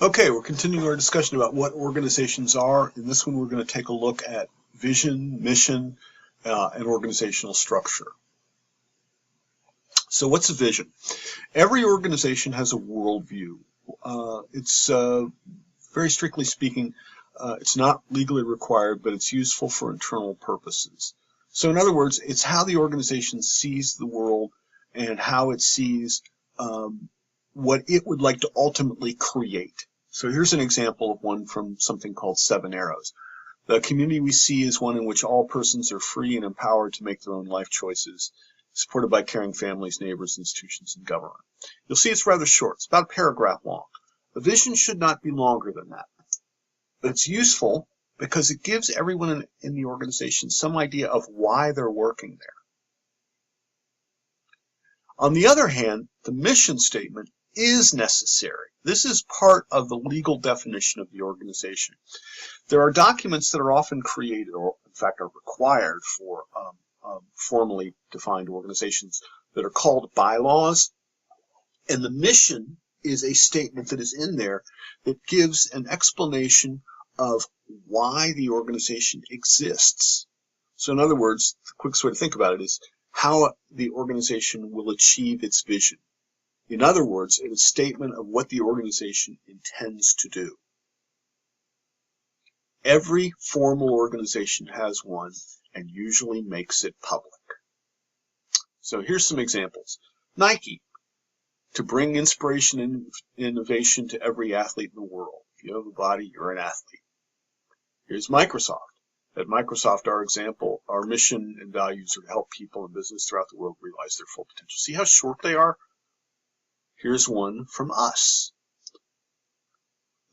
Okay, we're continuing our discussion about what organizations are. In this one, we're going to take a look at vision, mission, and organizational structure. So what's a vision? Every organization has a worldview. It's very strictly speaking, it's not legally required, but it's useful for internal purposes. So in other words, it's how the organization sees the world and how it sees what it would like to ultimately create. So here's an example of one from something called Seven Arrows. The community we see is one in which all persons are free and empowered to make their own life choices, supported by caring families, neighbors, institutions, and government. You'll see it's rather short. It's about a paragraph long. The vision should not be longer than that. But it's useful because it gives everyone in the organization some idea of why they're working there. On the other hand, the mission statement is necessary. This is part of the legal definition of the organization. There are documents that are often created, or in fact are required for formally defined organizations, that are called bylaws. And the mission is a statement that is in there that gives an explanation of why the organization exists. So in other words, the quickest way to think about it is how the organization will achieve its vision. In other words, it's a statement of what the organization intends to do. Every formal organization has one and usually makes it public. So here's some examples. Nike, to bring inspiration and innovation to every athlete in the world. If you have a body, you're an athlete. Here's Microsoft. At Microsoft, our mission and values are to help people and business throughout the world realize their full potential. See how short they are? Here's one from us.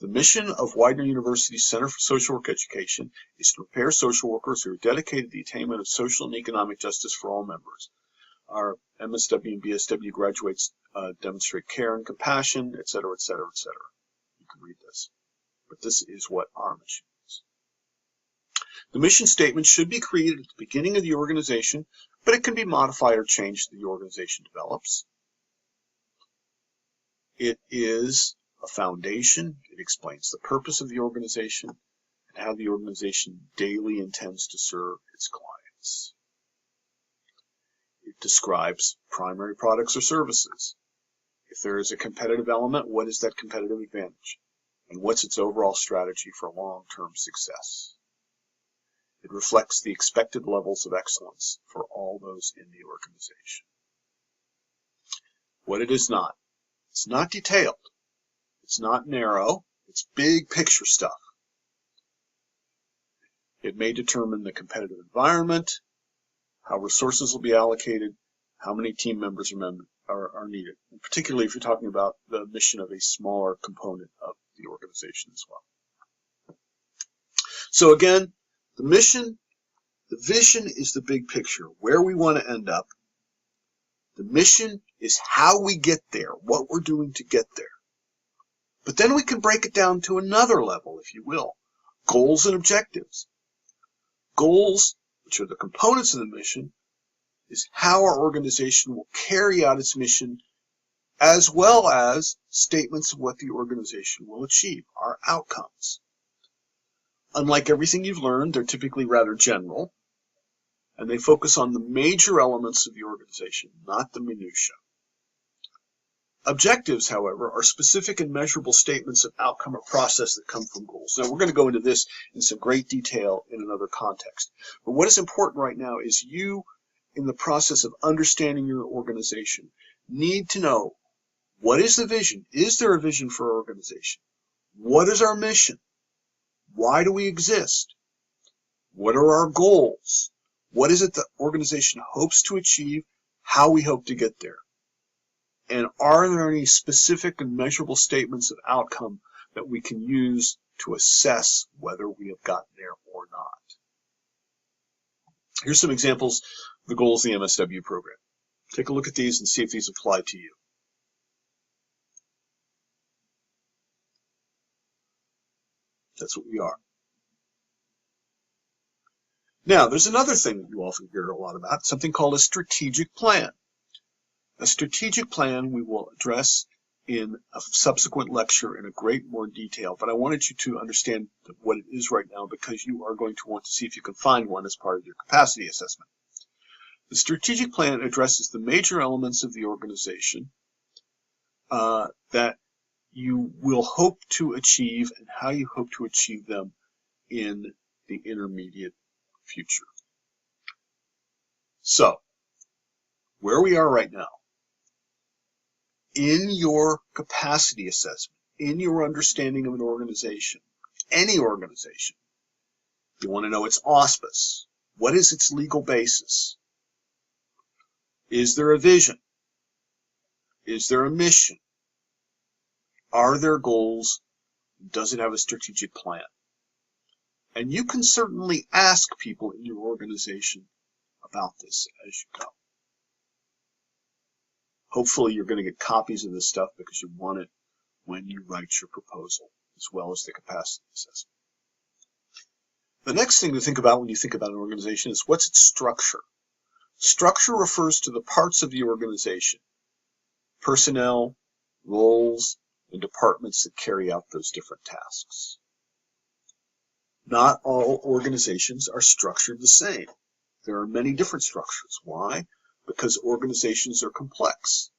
The mission of Widener University's Center for Social Work Education is to prepare social workers who are dedicated to the attainment of social and economic justice for all members. Our MSW and BSW graduates demonstrate care and compassion, etc., etc., etc. You can read this. But this is what our mission is. The mission statement should be created at the beginning of the organization, but it can be modified or changed as the organization develops. It is a foundation. It explains the purpose of the organization and how the organization daily intends to serve its clients. It describes primary products or services. If there is a competitive element, what is that competitive advantage? And what's its overall strategy for long-term success? It reflects the expected levels of excellence for all those in the organization. What it is not. It's not detailed. It's not narrow. It's big picture stuff. It may determine the competitive environment, how resources will be allocated, how many team members are needed, and particularly if you're talking about the mission of a smaller component of the organization as well. So again, the mission, the vision is the big picture, where we want to end up. The mission is how we get there, what we're doing to get there. But then we can break it down to another level, if you will. Goals and objectives. Goals, which are the components of the mission, is how our organization will carry out its mission, as well as statements of what the organization will achieve, our outcomes. Unlike everything you've learned, they're typically rather general, and they focus on the major elements of the organization, not the minutiae. Objectives, however, are specific and measurable statements of outcome or process that come from goals. Now, we're going to go into this in some great detail in another context. But what is important right now is you, in the process of understanding your organization, need to know, what is the vision? Is there a vision for our organization? What is our mission? Why do we exist? What are our goals? What is it the organization hopes to achieve? How we hope to get there? And are there any specific and measurable statements of outcome that we can use to assess whether we have gotten there or not? Here's some examples of the goals of the MSW program. Take a look at these and see if these apply to you. That's what we are. Now, there's another thing you often hear a lot about, something called a strategic plan. A strategic plan we will address in a subsequent lecture in a great more detail, but I wanted you to understand what it is right now because you are going to want to see if you can find one as part of your capacity assessment. The strategic plan addresses the major elements of the organization that you will hope to achieve and how you hope to achieve them in the intermediate future. So, where we are right now, in your capacity assessment, in your understanding of an organization, any organization, you want to know its auspice. What is its legal basis? Is there a vision? Is there a mission? Are there goals? Does it have a strategic plan? And you can certainly ask people in your organization about this as you go. Hopefully you're going to get copies of this stuff because you want it when you write your proposal, as well as the capacity assessment. The next thing to think about when you think about an organization is what's its structure. Structure refers to the parts of the organization, personnel, roles, and departments that carry out those different tasks. Not all organizations are structured the same. There are many different structures. Why? Because organizations are complex.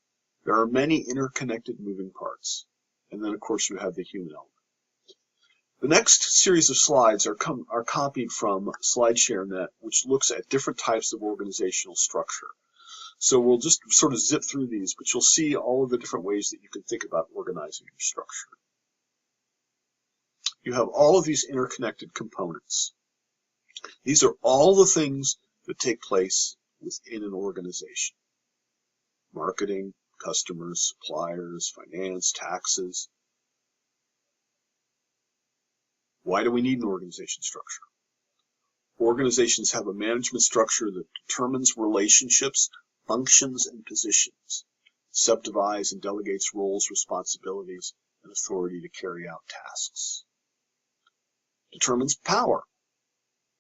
There are many interconnected moving parts. And then, of course, you have the human element. The next series of slides are copied from SlideShareNet, which looks at different types of organizational structure. So we'll just sort of zip through these, but you'll see all of the different ways that you can think about organizing your structure. You have all of these interconnected components. These are all the things that take place within an organization. Marketing, customers, suppliers, finance, taxes. Why do we need an organization structure? Organizations have a management structure that determines relationships, functions, and positions, subdivides and delegates roles, responsibilities, and authority to carry out tasks. Determines power.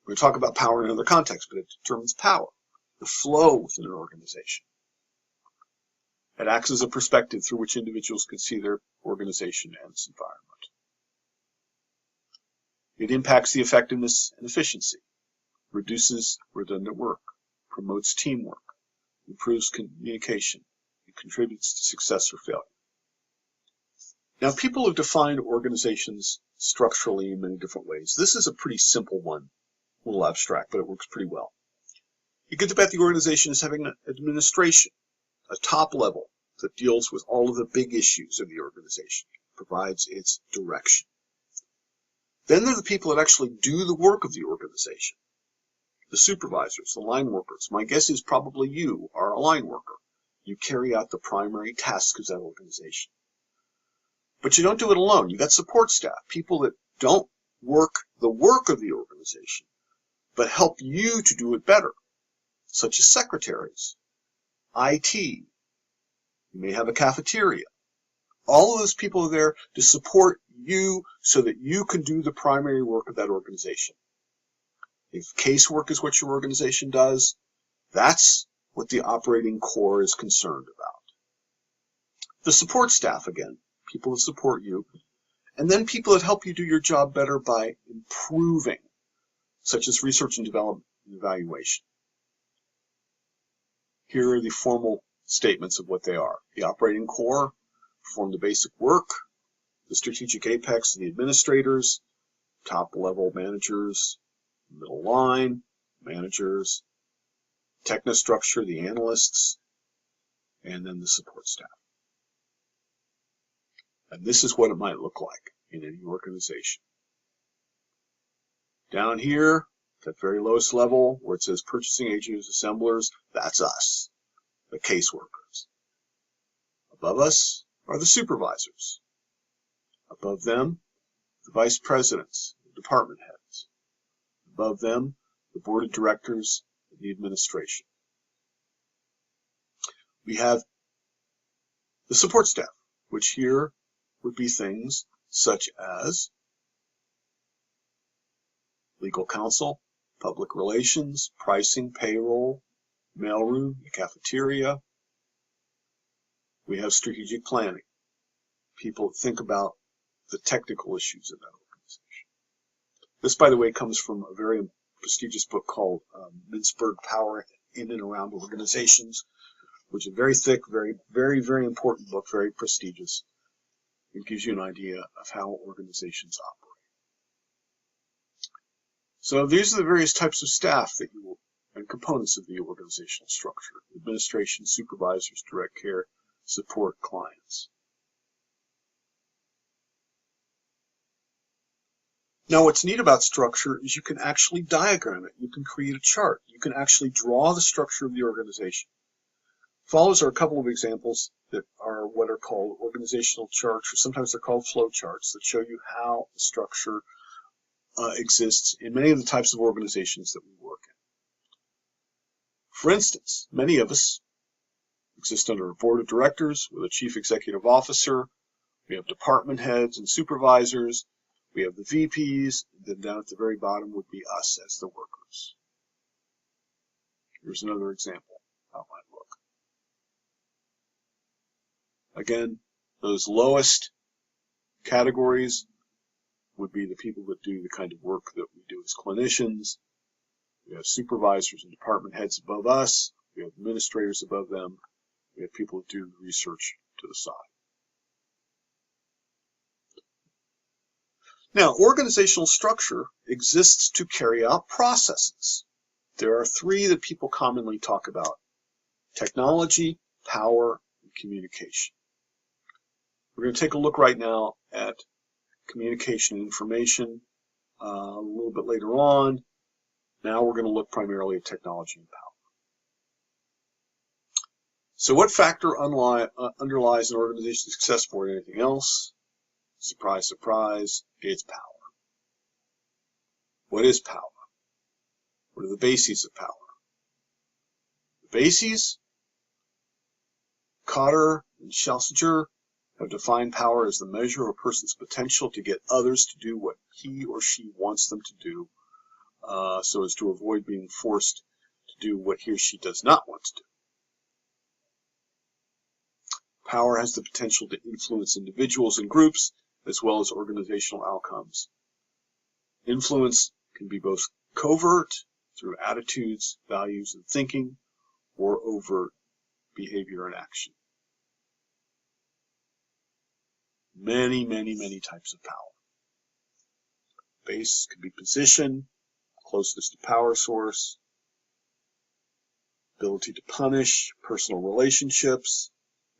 We're going to talk about power in another context, but it determines power, the flow within an organization. It acts as a perspective through which individuals can see their organization and its environment. It impacts the effectiveness and efficiency, reduces redundant work, promotes teamwork, improves communication, and contributes to success or failure. Now, people have defined organizations structurally in many different ways. This is a pretty simple one, a little abstract, but it works pretty well. You could think about the organization as having an administration, a top level that deals with all of the big issues of the organization, provides its direction. Then there are the people that actually do the work of the organization. The supervisors, the line workers. My guess is probably you are a line worker. You carry out the primary tasks of that organization. But you don't do it alone. You've got support staff, people that don't work the work of the organization, but help you to do it better, such as secretaries, IT. You may have a cafeteria. All of those people are there to support you so that you can do the primary work of that organization. If casework is what your organization does, that's what the operating core is concerned about. The support staff, again, people that support you, and then people that help you do your job better by improving, such as research and development and evaluation. Here are the formal statements of what they are. The operating core perform the basic work. The strategic apex, the administrators, top level managers, middle line, managers, technostructure, the analysts, and then the support staff. And this is what it might look like in any organization. Down here, at very lowest level, where it says purchasing agents, assemblers, that's us, the caseworkers. Above us are the supervisors. Above them, the vice presidents, the department heads. Above them, the board of directors and the administration. We have the support staff, which here would be things such as legal counsel, public relations, pricing, payroll, mailroom, the cafeteria. We have strategic planning, people think about the technical issues of that organization. This, by the way, comes from a very prestigious book called Mintzberg Power in and Around Organizations, which is a very thick, very important book, very prestigious. It gives you an idea of how organizations operate. So these are the various types of staff that you will, and components of the organizational structure: administration, supervisors, direct care, support, clients. Now, what's neat about structure is you can actually diagram it. You can create a chart. You can actually draw the structure of the organization. Follows are a couple of examples that are what are called organizational charts, or sometimes they're called flow charts, that show you how the structure exists in many of the types of organizations that we work in. For instance, many of us exist under a board of directors with a chief executive officer. We have department heads and supervisors. We have the VPs. Then down at the very bottom would be us as the workers. Here's another example of how it might look. Again, those lowest categories would be the people that do the kind of work that we do as clinicians. We have supervisors and department heads above us. We have administrators above them. We have people that do the research to the side. Now, organizational structure exists to carry out processes. There are three that people commonly talk about: technology, power, and communication. We're going to take a look right now at communication and information a little bit later on. Now we're going to look primarily at technology and power. So what factor underlies an organization's success more than anything else? Surprise, surprise, it's power. What is power? What are the bases of power? The bases, Cotter and Schlesinger have defined power as the measure of a person's potential to get others to do what he or she wants them to do, so as to avoid being forced to do what he or she does not want to do. Power has the potential to influence individuals and groups, as well as organizational outcomes. Influence can be both covert, through attitudes, values, and thinking, or overt behavior and action. Many types of power. Base could be position, closeness to power source, ability to punish, personal relationships,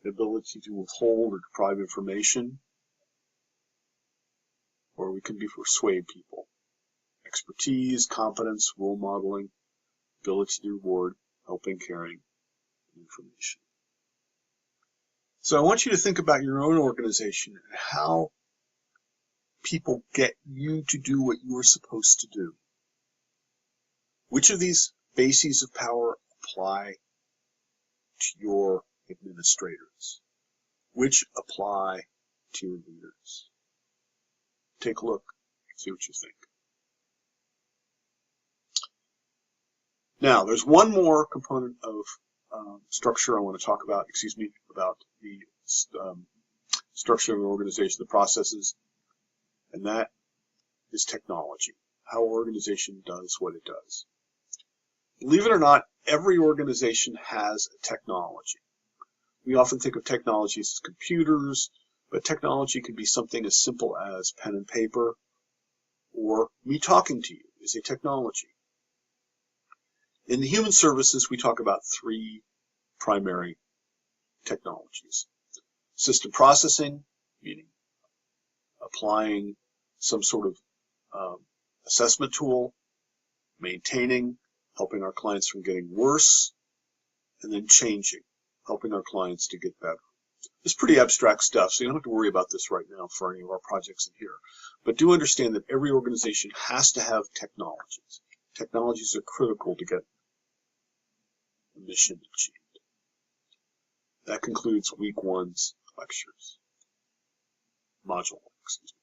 the ability to withhold or deprive information, or we can be persuade people. Expertise, competence, role modeling, ability to reward, helping, caring, and information. So I want you to think about your own organization and how people get you to do what you are supposed to do. Which of these bases of power apply to your administrators? Which apply to your leaders? Take a look, see what you think. Now, there's one more component of structure I want to talk about, about the structure of an organization, the processes, and that is technology, how an organization does what it does. Believe it or not, every organization has a technology. We often think of technologies as computers, but technology can be something as simple as pen and paper, or me talking to you is a technology. In the human services, we talk about three primary technologies. System processing, meaning applying some sort of assessment tool, maintaining, helping our clients from getting worse, and then changing, helping our clients to get better. It's pretty abstract stuff, so you don't have to worry about this right now for any of our projects in here. But do understand that every organization has to have technologies. Technologies are critical to get the mission achieved. That concludes week 1's lectures. Module 1, excuse me.